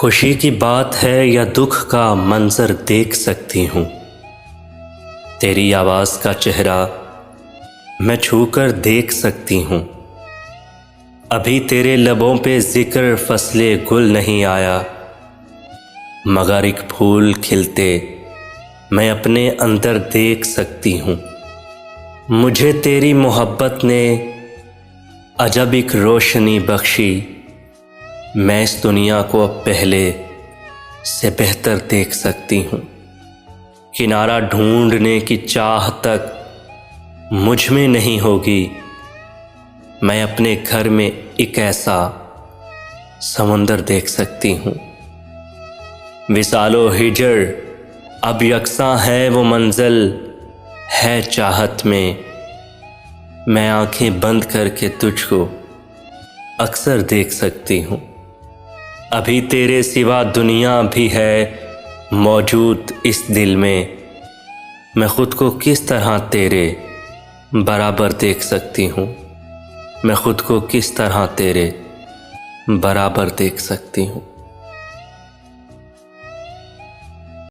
खुशी की बात है या दुख का मंजर देख सकती हूँ। तेरी आवाज़ का चेहरा मैं छूकर देख सकती हूँ। अभी तेरे लबों पे जिक्र फसले गुल नहीं आया, मगर एक फूल खिलते मैं अपने अंदर देख सकती हूँ। मुझे तेरी मोहब्बत ने अजब एक रोशनी बख्शी, मैं इस दुनिया को अब पहले से बेहतर देख सकती हूँ। किनारा ढूंढने की चाह तक मुझ में नहीं होगी, मैं अपने घर में एक ऐसा समंदर देख सकती हूँ। विसालो हिजर अब यकसा है वो मंजिल है चाहत में, मैं आंखें बंद करके तुझको अक्सर देख सकती हूँ। अभी तेरे सिवा दुनिया भी है मौजूद इस दिल में, मैं खुद को किस तरह तेरे बराबर देख सकती हूँ। मैं खुद को किस तरह तेरे बराबर देख सकती हूँ।